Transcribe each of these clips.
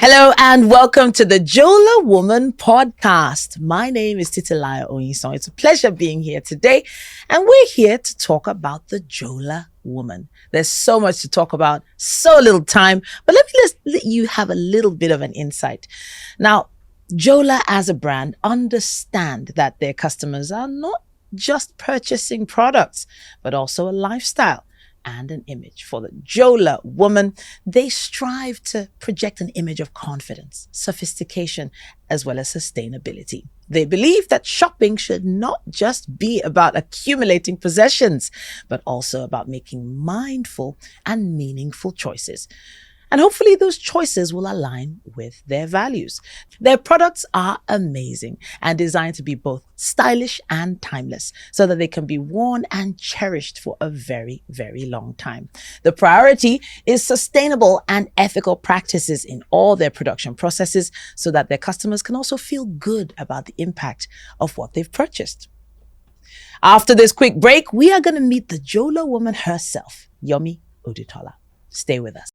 Hello and welcome to the Joela Woman Podcast. My name is Joelaleather. It's a pleasure being here today, and we're here to talk about the Joela Woman. There's so much to talk about, so little time, but let you have a little bit of an insight. Now, Joela as a brand understand that their customers are not just purchasing products, but also a lifestyle and an image. For the Joela Woman, they strive to project an image of confidence, sophistication, as well as sustainability. They believe that shopping should not just be about accumulating possessions, but also about making mindful and meaningful choices. And hopefully those choices will align with their values. Their products are amazing and designed to be both stylish and timeless so that they can be worn and cherished for a very, very long time. The priority is sustainable and ethical practices in all their production processes so that their customers can also feel good about the impact of what they've purchased. After this quick break, we are going to meet the Joela Woman herself, Yomi Odutola. Stay with us.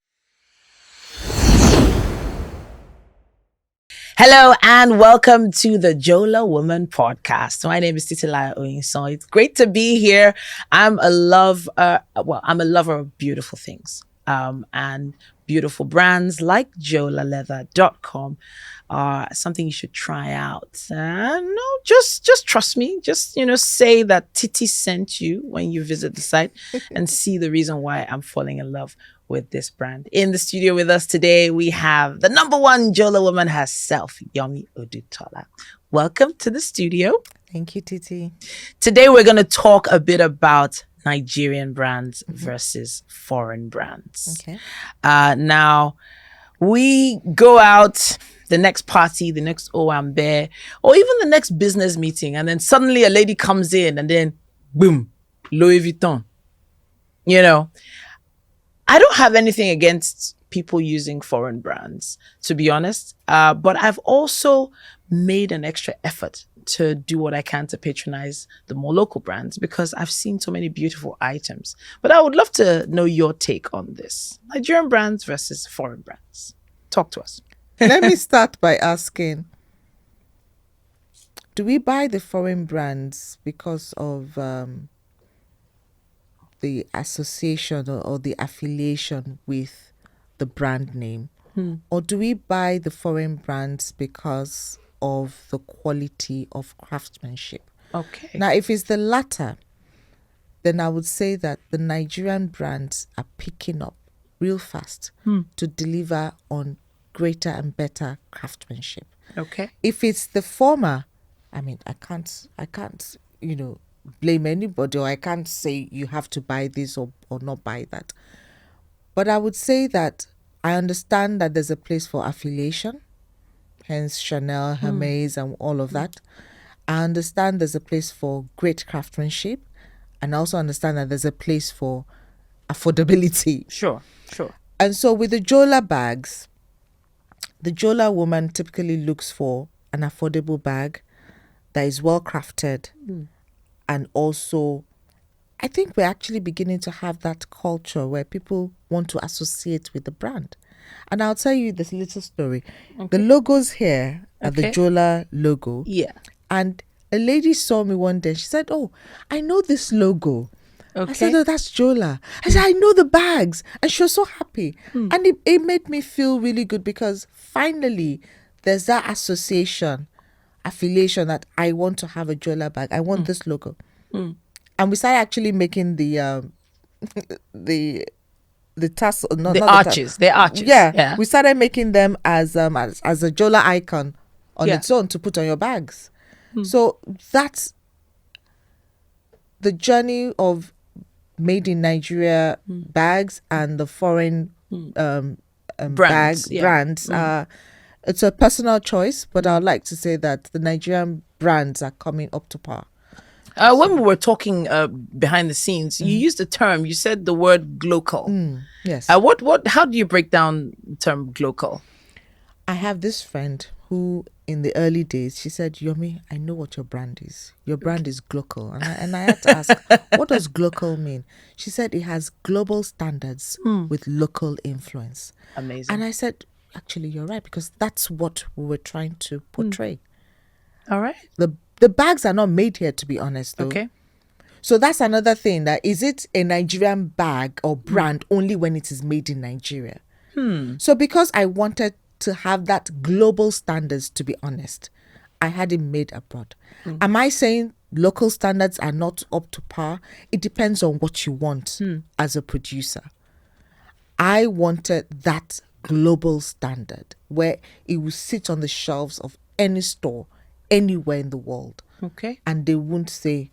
Hello and welcome to the Joela Woman Podcast. My name is Joelaleather. It's great to be here. I'm a lover of beautiful things. And beautiful brands like Joelaleather.com are something you should try out. Just trust me. Just, say that Titi sent you when you visit the site and see the reason why I'm falling in love with this brand. In the studio with us today, we have the number one Joela Woman herself, Yomi Odutola. Welcome to the studio. Thank you, Titi. Today, we're going to talk a bit about Nigerian brands versus foreign brands. Okay. Now, we go out the next party, the next Owambe, or even the next business meeting, and then suddenly a lady comes in and then, boom, Louis Vuitton. I don't have anything against people using foreign brands, to be honest. But I've also made an extra effort to do what I can to patronize the more local brands because I've seen so many beautiful items. But I would love to know your take on this. Nigerian brands versus foreign brands. Talk to us. Let me start by asking, do we buy the foreign brands because of the association or the affiliation with the brand name? Or do we buy the foreign brands because of the quality of craftsmanship? Okay. Now, if it's the latter, then I would say that the Nigerian brands are picking up real fast to deliver on greater and better craftsmanship. Okay. If it's the former, I can't, blame anybody, or I can't say you have to buy this or not buy that. But I would say that I understand that there's a place for affiliation, hence Chanel, Hermes, and all of that. I understand there's a place for great craftsmanship, and I also understand that there's a place for affordability. Sure. And so with the Joela bags, the Joela Woman typically looks for an affordable bag that is well crafted. And also, I think we're actually beginning to have that culture where people want to associate with the brand. And I'll tell you this little story. Okay. The logos here are the Joela logo. Yeah. And a lady saw me one day. She said, "Oh, I know this logo." Okay. I said, "Oh, that's Joela." I said, "I know the bags." And she was so happy. And it made me feel really good because finally there's that affiliation that I want to have a Joela bag. I want this logo. And we started actually making the tassel, the arches. Yeah. We started making them as a Joela icon on its own to put on your bags. So that's the journey of made in Nigeria bags and the foreign brands. It's a personal choice, but I would like to say that the Nigerian brands are coming up to par. When we were talking behind the scenes, you used a term. You said the word glocal. Yes. How do you break down the term glocal? I have this friend who, in the early days, she said, "Yomi, I know what your brand is. Your brand is glocal." And I had to ask, what does glocal mean? She said it has global standards with local influence. Amazing. And I said, actually, you're right, because that's what we were trying to portray. All right. The bags are not made here, to be honest, though. Okay. So that's another thing. That is it a Nigerian bag or brand only when it is made in Nigeria? So because I wanted to have that global standards, to be honest, I had it made abroad. Am I saying local standards are not up to par? It depends on what you want as a producer. I wanted that global standard where it will sit on the shelves of any store anywhere in the world. Okay. And they won't say,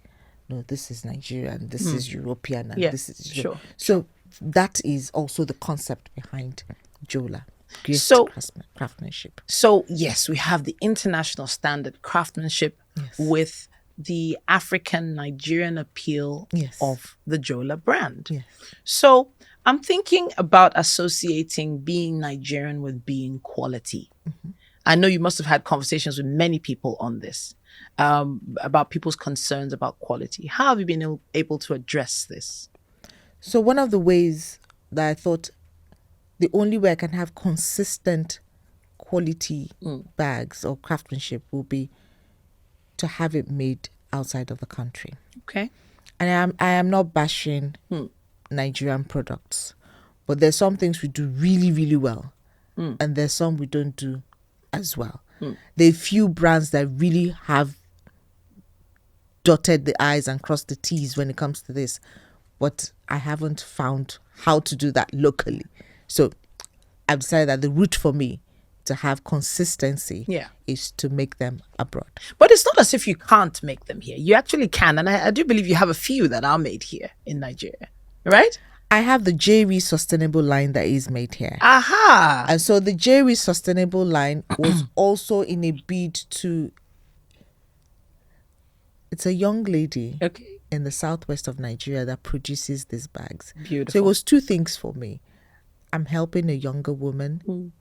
no, this is Nigerian, this is European, and this is... Sure. So that is also the concept behind Joela. Great craftsmanship. So, yes, we have the international standard craftsmanship with the African Nigerian appeal of the Joela brand. Yes. So I'm thinking about associating being Nigerian with being quality. I know you must have had conversations with many people on this, about people's concerns about quality. How have you been able to address this? So one of the ways that I thought the only way I can have consistent quality bags or craftsmanship will be to have it made outside of the country. Okay. And I am not bashing Nigerian products, but there's some things we do really, really well, and there's some we don't do as well. There are few brands that really have dotted the I's and crossed the T's when it comes to this, but I haven't found how to do that locally. So I've decided that the route for me to have consistency is to make them abroad. But it's not as if you can't make them here. You actually can. And I do believe you have a few that are made here in Nigeria, right? I have the J-Re Sustainable line that is made here. Aha! And so the J-Re Sustainable line was also in a bid to... It's a young lady in the southwest of Nigeria that produces these bags. Beautiful. So it was two things for me. I'm helping a younger woman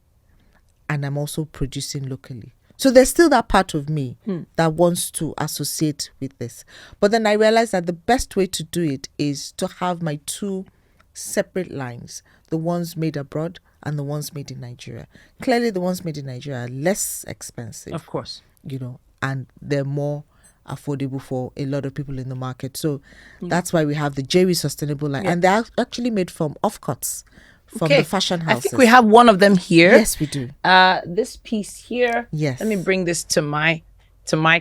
and I'm also producing locally. So there's still that part of me that wants to associate with this. But then I realized that the best way to do it is to have my two separate lines, the ones made abroad and the ones made in Nigeria. Clearly the ones made in Nigeria are less expensive. Of course. And they're more affordable for a lot of people in the market. So that's why we have the J-Re Sustainable line. And they're actually made from offcuts from the fashion houses. I think we have one of them here. Yes, we do. This piece here. Yes. Let me bring this to my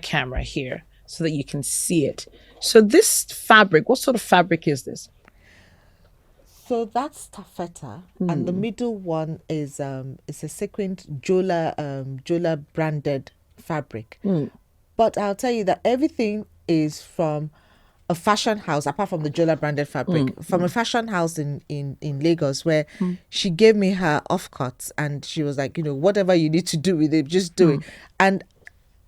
camera here so that you can see it. So this fabric, what sort of fabric is this? So that's taffeta, and the middle one is it's a sequined Joela branded fabric. But I'll tell you that everything is from a fashion house, apart from the Joela branded fabric, from a fashion house in Lagos, where she gave me her offcuts and she was like, whatever you need to do with it, just do it. And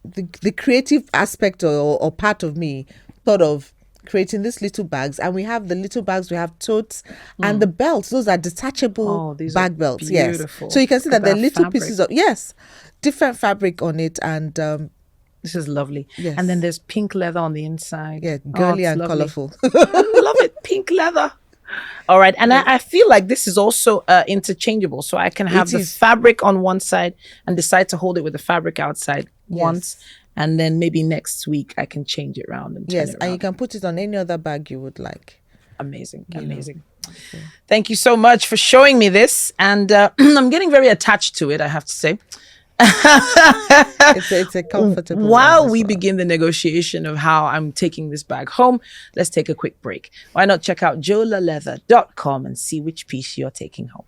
the creative aspect or part of me thought of creating these little bags, and we have the little bags, we have totes and the belts. Those are detachable bag belts. Beautiful. Yes. So you can see that they're little pieces of different fabric on it, and this is lovely. Yes. And then there's pink leather on the inside. Yeah, girly and colorful. I love it. Pink leather. All right. And I feel like this is also interchangeable. So I can have the fabric on one side and decide to hold it with the fabric outside once. And then maybe next week I can change it around and turn it around. And you can put it on any other bag you would like. Amazing. Amazing. Okay. Thank you so much for showing me this. And I'm getting very attached to it, I have to say. It's a comfortable While we begin the negotiation of how I'm taking this bag home, let's take a quick break. Why not check out joelaleather.com and see which piece you're taking home.